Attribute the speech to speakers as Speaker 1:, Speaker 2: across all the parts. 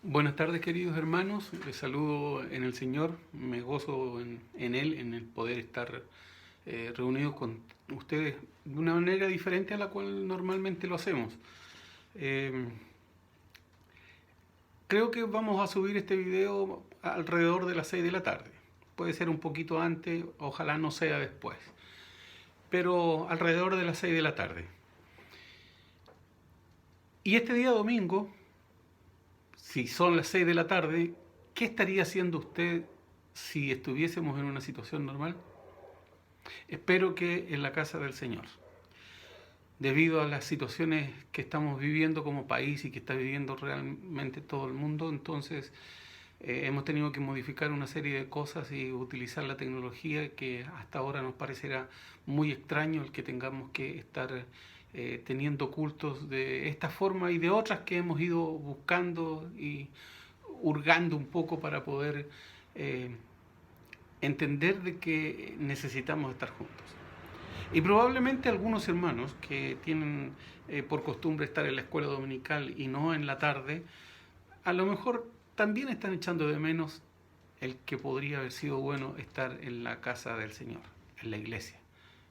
Speaker 1: Buenas tardes, queridos hermanos. Les saludo en el Señor. Me gozo en Él, en el poder estar reunidos con ustedes de una manera diferente a la cual normalmente lo hacemos. Eh, Creo que vamos a subir este video alrededor de las 6 de la tarde. Puede ser un poquito antes, ojalá no sea después, pero alrededor de las 6 de la tarde. Y este día domingo, si son las 6 de la tarde, ¿qué estaría haciendo usted si estuviésemos en una situación normal? Espero que en la casa del Señor. Debido a las situaciones que estamos viviendo como país y que está viviendo realmente todo el mundo, entonces hemos tenido que modificar una serie de cosas y utilizar la tecnología que hasta ahora nos parecerá muy extraño el que tengamos que estar teniendo cultos de esta forma y de otras que hemos ido buscando y hurgando un poco para poder eh, entender de que necesitamos estar juntos. Y probablemente algunos hermanos que tienen por costumbre estar en la escuela dominical y no en la tarde, a lo mejor también están echando de menos el que podría haber sido bueno estar en la casa del Señor, en la iglesia,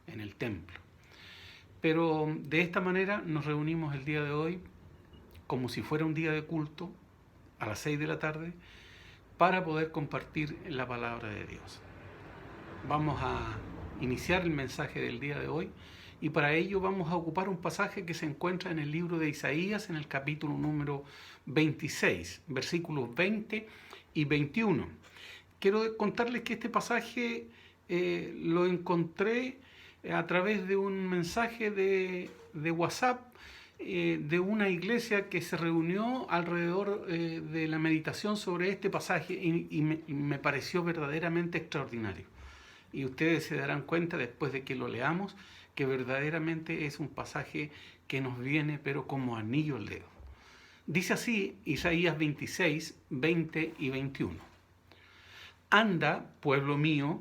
Speaker 1: en el templo. Pero de esta manera nos reunimos el día de hoy como si fuera un día de culto a las 6 de la tarde para poder compartir la palabra de Dios. Vamos a iniciar el mensaje del día de hoy y para ello vamos a ocupar un pasaje que se encuentra en el libro de Isaías en el capítulo número 26, versículos 20 y 21. Quiero contarles que este pasaje lo encontré a través de un mensaje de WhatsApp de una iglesia que se reunió alrededor de la meditación sobre este pasaje y me pareció verdaderamente extraordinario. Y ustedes se darán cuenta después de que lo leamos que verdaderamente es un pasaje que nos viene pero como anillo al dedo. Dice así Isaías 26, 20 y 21. Anda, pueblo mío,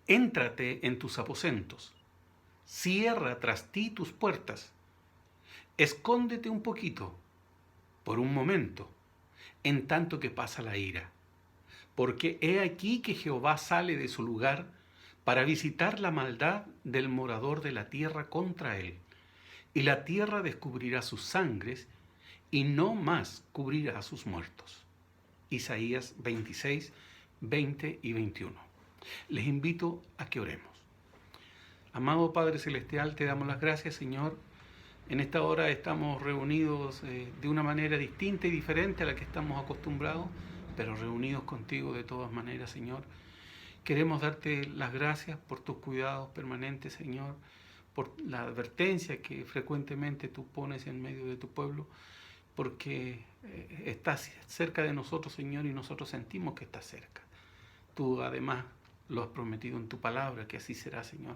Speaker 1: éntrate en tus aposentos, cierra tras ti tus puertas, escóndete un poquito, por un momento, en tanto que pasa la ira. Porque he aquí que Jehová sale de su lugar para visitar la maldad del morador de la tierra contra él. Y la tierra descubrirá sus sangres y no más cubrirá a sus muertos. Isaías 26, 20 y 21. Les invito a que oremos. Amado Padre Celestial, te damos las gracias, Señor. En esta hora estamos reunidos de una manera distinta y diferente a la que estamos acostumbrados, pero reunidos contigo de todas maneras, Señor. Queremos darte las gracias por tus cuidados permanentes, Señor, por la advertencia que frecuentemente tú pones en medio de tu pueblo, porque estás cerca de nosotros, Señor, y nosotros sentimos que estás cerca. Tú además lo has prometido en tu palabra, que así será, Señor.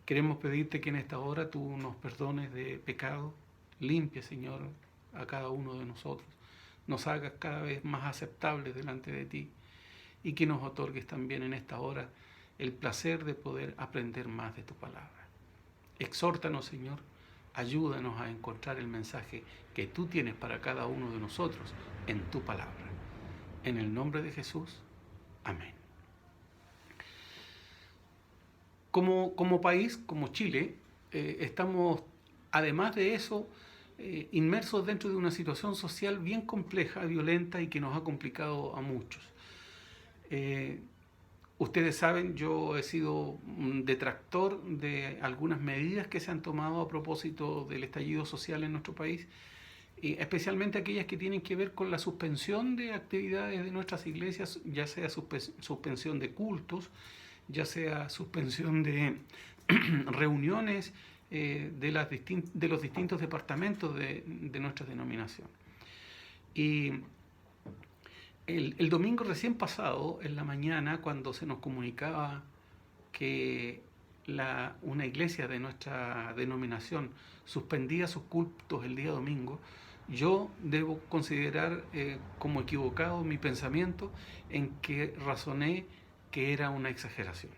Speaker 1: Queremos pedirte que en esta hora tú nos perdones de pecado, limpia, Señor, a cada uno de nosotros, nos hagas cada vez más aceptables delante de ti y que nos otorgues también en esta hora el placer de poder aprender más de tu palabra. Exhórtanos, Señor, ayúdanos a encontrar el mensaje que tú tienes para cada uno de nosotros en tu palabra. En el nombre de Jesús, amén. Como país, como Chile, estamos, además de eso, inmersos dentro de una situación social bien compleja, violenta y que nos ha complicado a muchos. Ustedes saben, yo he sido un detractor de algunas medidas que se han tomado a propósito del estallido social en nuestro país, y especialmente aquellas que tienen que ver con la suspensión de actividades de nuestras iglesias, ya sea suspensión de cultos, ya sea suspensión de reuniones de los distintos departamentos de nuestra denominación. Y el domingo recién pasado, en la mañana, cuando se nos comunicaba que una iglesia de nuestra denominación suspendía sus cultos el día domingo, yo debo considerar como equivocado mi pensamiento en que razoné que era una exageración.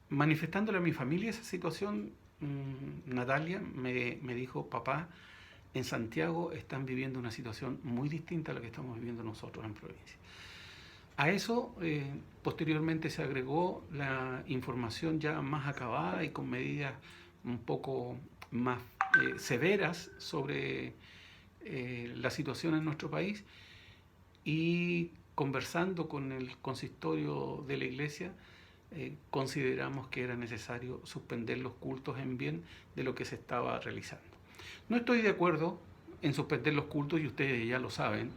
Speaker 1: Manifestándole a mi familia esa situación, Natalia me dijo: papá, en Santiago están viviendo una situación muy distinta a la que estamos viviendo nosotros en provincia. A eso posteriormente se agregó la información ya más acabada y con medidas un poco más severas sobre la situación en nuestro país, y conversando con el consistorio de la iglesia consideramos que era necesario suspender los cultos en bien de lo que se estaba realizando. No estoy de acuerdo en suspender los cultos, y ustedes ya lo saben,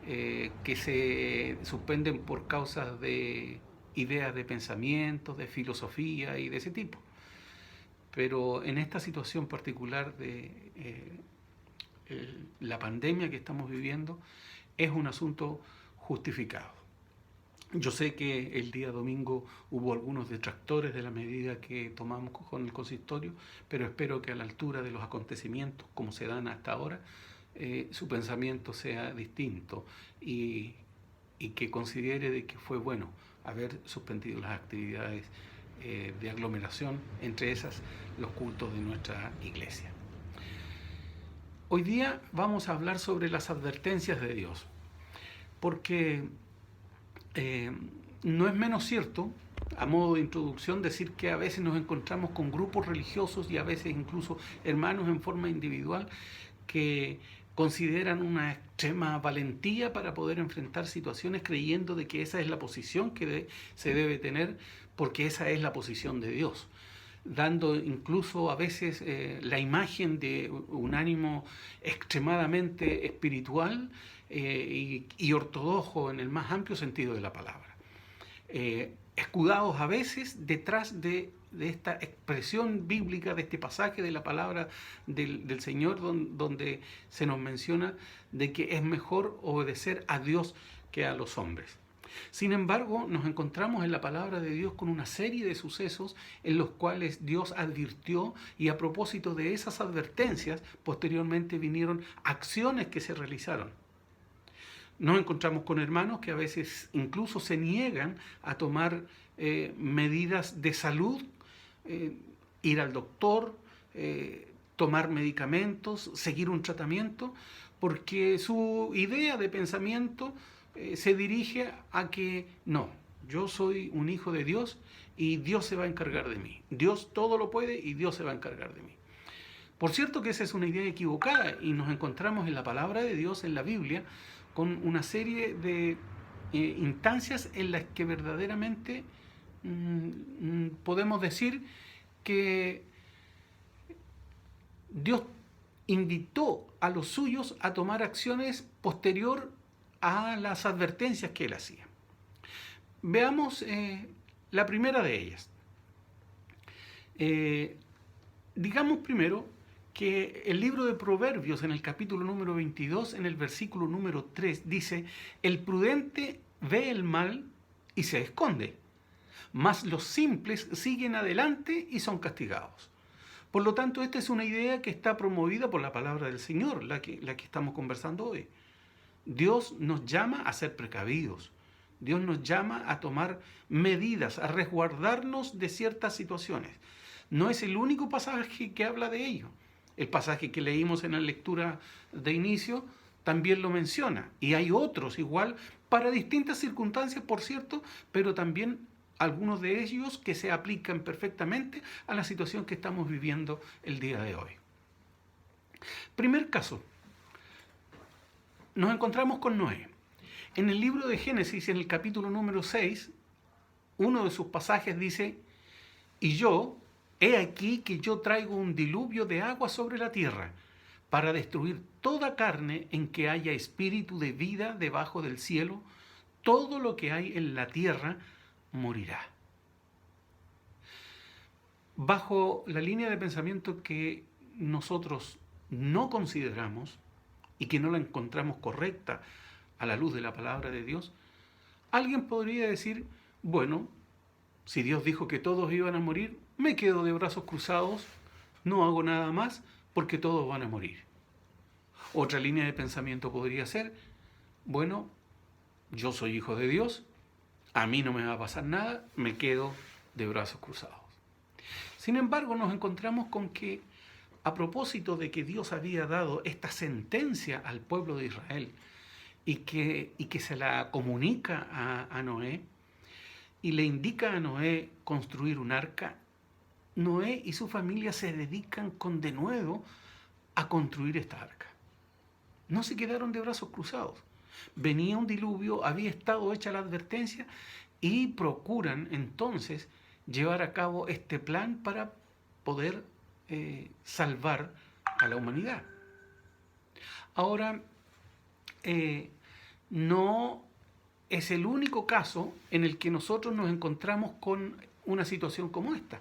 Speaker 1: que se suspenden por causas de ideas de pensamientos, de filosofía y de ese tipo. Pero en esta situación particular de la pandemia que estamos viviendo, es un asunto justificado. Yo sé que el día domingo hubo algunos detractores de la medida que tomamos con el consistorio, pero espero que a la altura de los acontecimientos como se dan hasta ahora, su pensamiento sea distinto y que considere de que fue bueno haber suspendido las actividades de aglomeración, entre esas los cultos de nuestra iglesia. Hoy día vamos a hablar sobre las advertencias de Dios, porque no es menos cierto, a modo de introducción, decir que a veces nos encontramos con grupos religiosos y a veces incluso hermanos en forma individual que consideran una extrema valentía para poder enfrentar situaciones creyendo de que esa es la posición que se debe tener porque esa es la posición de Dios, dando incluso a veces la imagen de un ánimo extremadamente espiritual y ortodoxo en el más amplio sentido de la palabra. Escudados a veces detrás de esta expresión bíblica, de este pasaje de la palabra del Señor, donde se nos menciona de que es mejor obedecer a Dios que a los hombres. Sin embargo, nos encontramos en la palabra de Dios con una serie de sucesos en los cuales Dios advirtió, y a propósito de esas advertencias, posteriormente vinieron acciones que se realizaron. Nos encontramos con hermanos que a veces incluso se niegan a tomar medidas de salud, ir al doctor, tomar medicamentos, seguir un tratamiento, porque su idea de pensamiento se dirige a que no, yo soy un hijo de Dios y Dios se va a encargar de mí. Dios todo lo puede y Dios se va a encargar de mí. Por cierto que esa es una idea equivocada, y nos encontramos en la palabra de Dios, en la Biblia, con una serie de instancias en las que verdaderamente podemos decir que Dios invitó a los suyos a tomar acciones posterior a las advertencias que él hacía. Veamos la primera de ellas. Digamos primero que el libro de Proverbios, en el capítulo número 22, en el versículo número 3, dice: el prudente ve el mal y se esconde, mas los simples siguen adelante y son castigados. Por lo tanto, esta es una idea que está promovida por la palabra del Señor, la que estamos conversando hoy. Dios nos llama a ser precavidos. Dios nos llama a tomar medidas, a resguardarnos de ciertas situaciones. No es el único pasaje que habla de ello. El pasaje que leímos en la lectura de inicio también lo menciona. Y hay otros igual, para distintas circunstancias, por cierto, pero también algunos de ellos que se aplican perfectamente a la situación que estamos viviendo el día de hoy. Primer caso. Nos encontramos con Noé. En el libro de Génesis, en el capítulo número 6, uno de sus pasajes dice: y yo, he aquí que yo traigo un diluvio de agua sobre la tierra, para destruir toda carne en que haya espíritu de vida debajo del cielo. Todo lo que hay en la tierra morirá. Bajo la línea de pensamiento que nosotros no consideramos y que no la encontramos correcta a la luz de la palabra de Dios, alguien podría decir: bueno, si Dios dijo que todos iban a morir, me quedo de brazos cruzados, no hago nada más porque todos van a morir. Otra línea de pensamiento podría ser: bueno, yo soy hijo de Dios, a mí no me va a pasar nada, me quedo de brazos cruzados. Sin embargo, nos encontramos con que a propósito de que Dios había dado esta sentencia al pueblo de Israel y que se la comunica a Noé y le indica a Noé construir un arca, Noé y su familia se dedican con denuedo a construir esta arca. No se quedaron de brazos cruzados. Venía un diluvio, había estado hecha la advertencia y procuran entonces llevar a cabo este plan para poder salvar a la humanidad. Ahora, no es el único caso en el que nosotros nos encontramos con una situación como esta.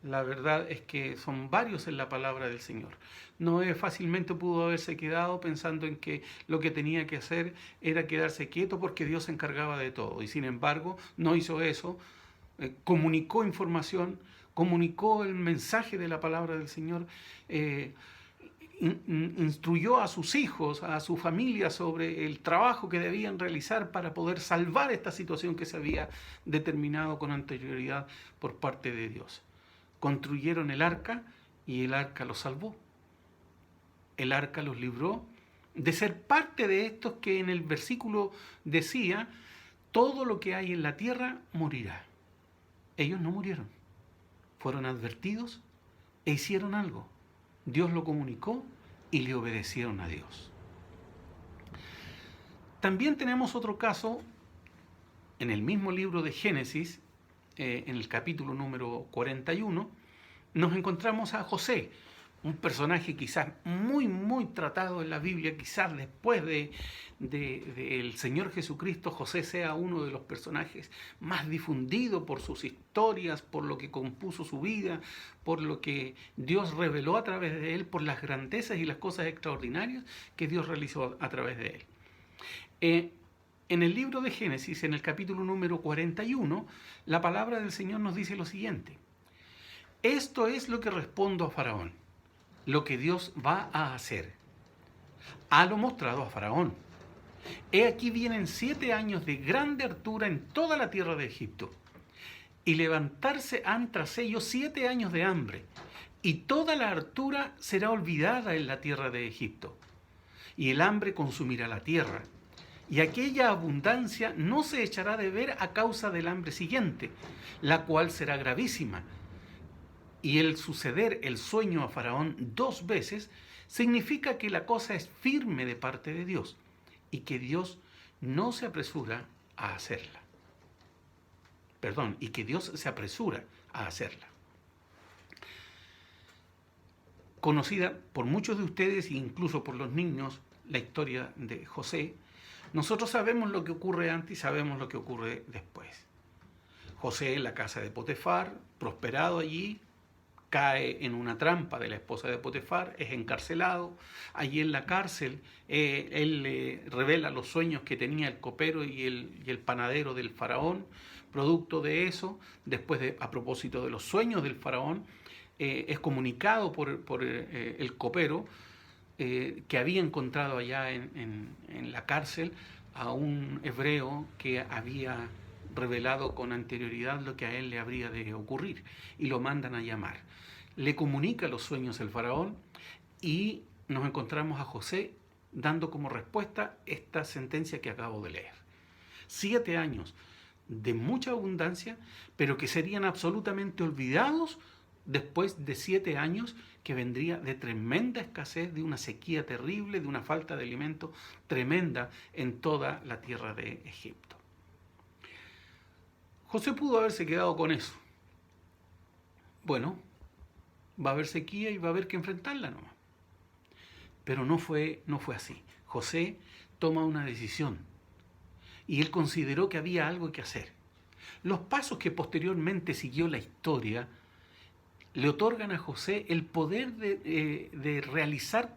Speaker 1: La verdad es que son varios en la palabra del Señor. Noé fácilmente pudo haberse quedado pensando en que lo que tenía que hacer era quedarse quieto porque Dios se encargaba de todo. Y sin embargo, no hizo eso. Comunicó información, comunicó el mensaje de la palabra del Señor, instruyó a sus hijos, a su familia sobre el trabajo que debían realizar para poder salvar esta situación que se había determinado con anterioridad por parte de Dios. Construyeron el arca y el arca los salvó. El arca los libró de ser parte de estos que en el versículo decía, todo lo que hay en la tierra morirá. Ellos no murieron, fueron advertidos e hicieron algo. Dios lo comunicó y le obedecieron a Dios. También tenemos otro caso en el mismo libro de Génesis, en el capítulo número 41, nos encontramos a José, un personaje quizás muy tratado en la Biblia, quizás después del Señor Jesucristo, José sea uno de los personajes más difundidos por sus historias, por lo que compuso su vida, por lo que Dios reveló a través de él, por las grandezas y las cosas extraordinarias que Dios realizó a través de él. En el libro de Génesis, en el capítulo número 41, la palabra del Señor nos dice lo siguiente: esto es lo que respondo a Faraón, lo que Dios va a hacer. Halo mostrado a Faraón. He aquí vienen 7 años de grande hartura en toda la tierra de Egipto, y levantarse han tras ellos 7 años de hambre, y toda la hartura será olvidada en la tierra de Egipto, y el hambre consumirá la tierra, y aquella abundancia no se echará de ver a causa del hambre siguiente, la cual será gravísima. Y el suceder el sueño a Faraón 2 veces significa que la cosa es firme de parte de Dios y que Dios no se apresura a hacerla. Y que Dios se apresura a hacerla. Conocida por muchos de ustedes, incluso por los niños, la historia de José, nosotros sabemos lo que ocurre antes y sabemos lo que ocurre después. José en la casa de Potifar, prosperado allí, cae en una trampa de la esposa de Potifar, es encarcelado. Allí en la cárcel, él le revela los sueños que tenía el copero y el panadero del faraón. Producto de eso, a propósito de los sueños del faraón, es comunicado por el copero que había encontrado allá en la cárcel a un hebreo que había revelado con anterioridad lo que a él le habría de ocurrir, y lo mandan a llamar. Le comunica los sueños el faraón y nos encontramos a José dando como respuesta esta sentencia que acabo de leer. 7 años de mucha abundancia, pero que serían absolutamente olvidados después de 7 años que vendría de tremenda escasez, de una sequía terrible, de una falta de alimento tremenda en toda la tierra de Egipto. José pudo haberse quedado con eso. Bueno, va a haber sequía y va a haber que enfrentarla nomás. Pero no fue así. José toma una decisión y él consideró que había algo que hacer. Los pasos que posteriormente siguió la historia le otorgan a José el poder de realizar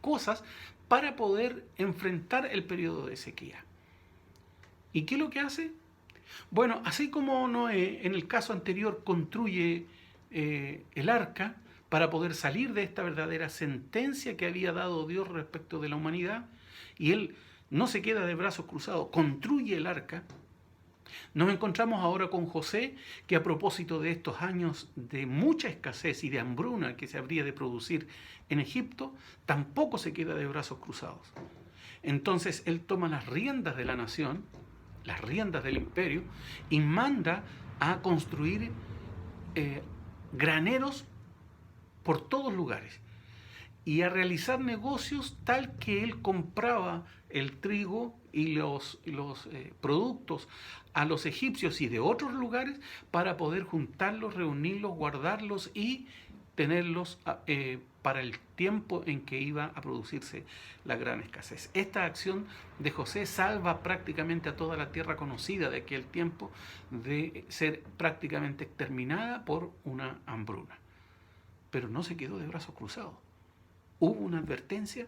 Speaker 1: cosas para poder enfrentar el periodo de sequía. ¿Y qué es lo que hace? Bueno, así como Noé en el caso anterior construye el arca para poder salir de esta verdadera sentencia que había dado Dios respecto de la humanidad, y él no se queda de brazos cruzados, construye el arca, Nos encontramos ahora con José, que a propósito de estos años de mucha escasez y de hambruna que se habría de producir en Egipto, tampoco se queda de brazos cruzados. Entonces él toma las riendas de la nación, las riendas del imperio, y manda a construir graneros por todos lugares y a realizar negocios tal que él compraba el trigo y los productos a los egipcios y de otros lugares para poder juntarlos, reunirlos, guardarlos y tenerlos para el tiempo en que iba a producirse la gran escasez. Esta acción de José salva prácticamente a toda la tierra conocida de aquel tiempo de ser prácticamente exterminada por una hambruna. Pero no se quedó de brazos cruzados. Hubo una advertencia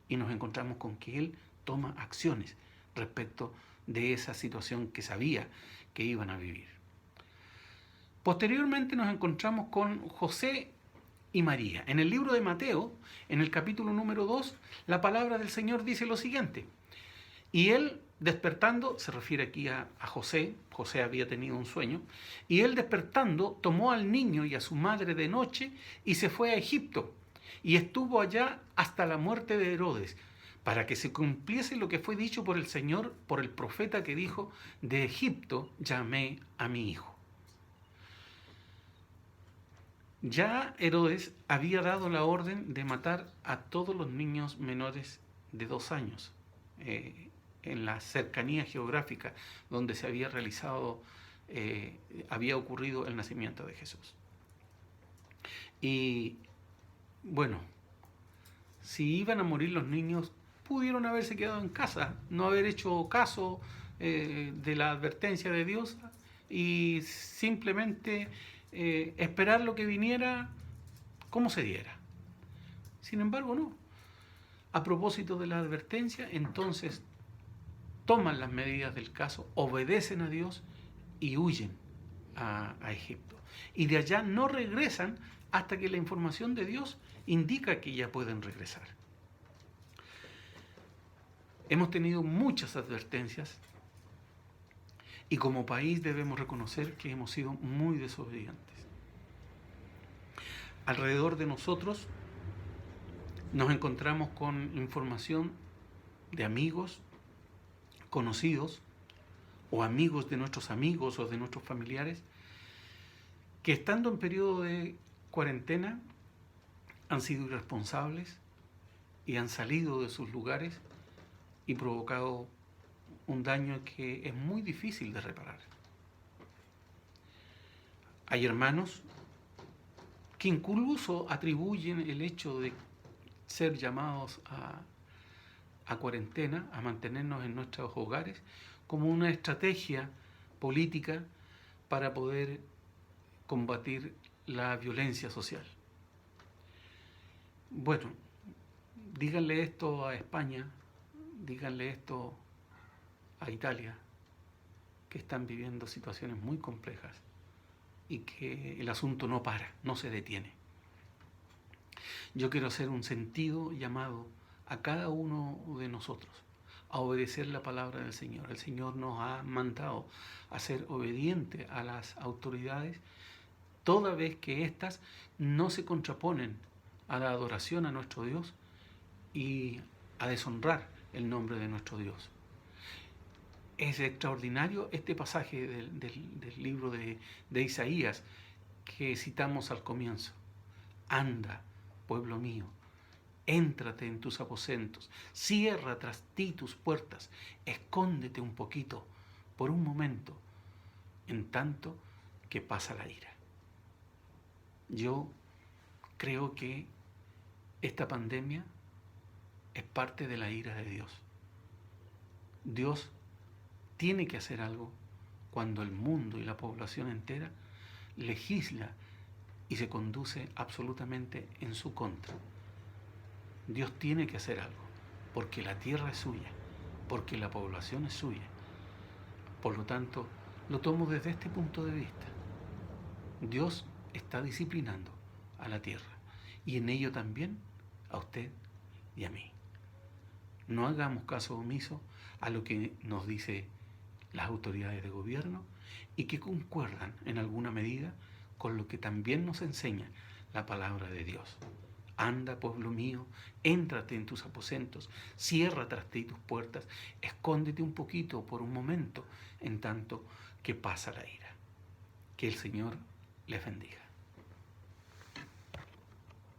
Speaker 1: y nos encontramos con que él toma acciones respecto de esa situación que sabía que iban a vivir. Posteriormente nos encontramos con José y María. En el libro de Mateo, en el capítulo número 2, la palabra del Señor dice lo siguiente: y él despertando, se refiere aquí a José, José había tenido un sueño, y él despertando tomó al niño y a su madre de noche y se fue a Egipto, y estuvo allá hasta la muerte de Herodes, para que se cumpliese lo que fue dicho por el Señor, por el profeta que dijo: de Egipto llamé a mi hijo. Ya Herodes había dado la orden de matar a todos los niños menores de 2 años en la cercanía geográfica donde se había realizado, había ocurrido el nacimiento de Jesús. Y bueno, si iban a morir los niños, pudieron haberse quedado en casa, no haber hecho caso de la advertencia de Dios y simplemente esperar lo que viniera como se diera. Sin embargo, no. A propósito de la advertencia, entonces toman las medidas del caso, obedecen a Dios y huyen a Egipto. Y de allá no regresan hasta que la información de Dios indica que ya pueden regresar. Hemos tenido muchas advertencias y como país debemos reconocer que hemos sido muy desobedientes. Alrededor de nosotros nos encontramos con información de amigos, conocidos o amigos de nuestros amigos o de nuestros familiares que estando en periodo de cuarentena han sido irresponsables y han salido de sus lugares y provocado un daño que es muy difícil de reparar. Hay hermanos que incluso atribuyen el hecho de ser llamados a cuarentena, a mantenernos en nuestros hogares, como una estrategia política para poder combatir la violencia social. Bueno, díganle esto a España, díganle esto a Italia, que están viviendo situaciones muy complejas y que el asunto no para, no se detiene. Yo quiero hacer un sentido llamado a cada uno de nosotros a obedecer la palabra del Señor. El Señor nos ha mandado a ser obedientes a las autoridades, toda vez que éstas no se contraponen a la adoración a nuestro Dios y a deshonrar el nombre de nuestro Dios. Es extraordinario este pasaje del libro de Isaías que citamos al comienzo. Anda, pueblo mío, éntrate en tus aposentos, cierra tras ti tus puertas, escóndete un poquito, por un momento, en tanto que pasa la ira. Yo creo que esta pandemia es parte de la ira de Dios. Dios tiene que hacer algo cuando el mundo y la población entera legisla y se conduce absolutamente en su contra. Dios tiene que hacer algo, porque la tierra es suya, porque la población es suya. Por lo tanto, lo tomo desde este punto de vista. Dios está disciplinando a la tierra y en ello también a usted y a mí. No hagamos caso omiso a lo que nos dice las autoridades de gobierno y que concuerdan en alguna medida con lo que también nos enseña la palabra de Dios. Anda, pueblo mío, éntrate en tus aposentos, cierra tras ti tus puertas, escóndete un poquito por un momento, en tanto que pasa la ira. Que el Señor les bendiga.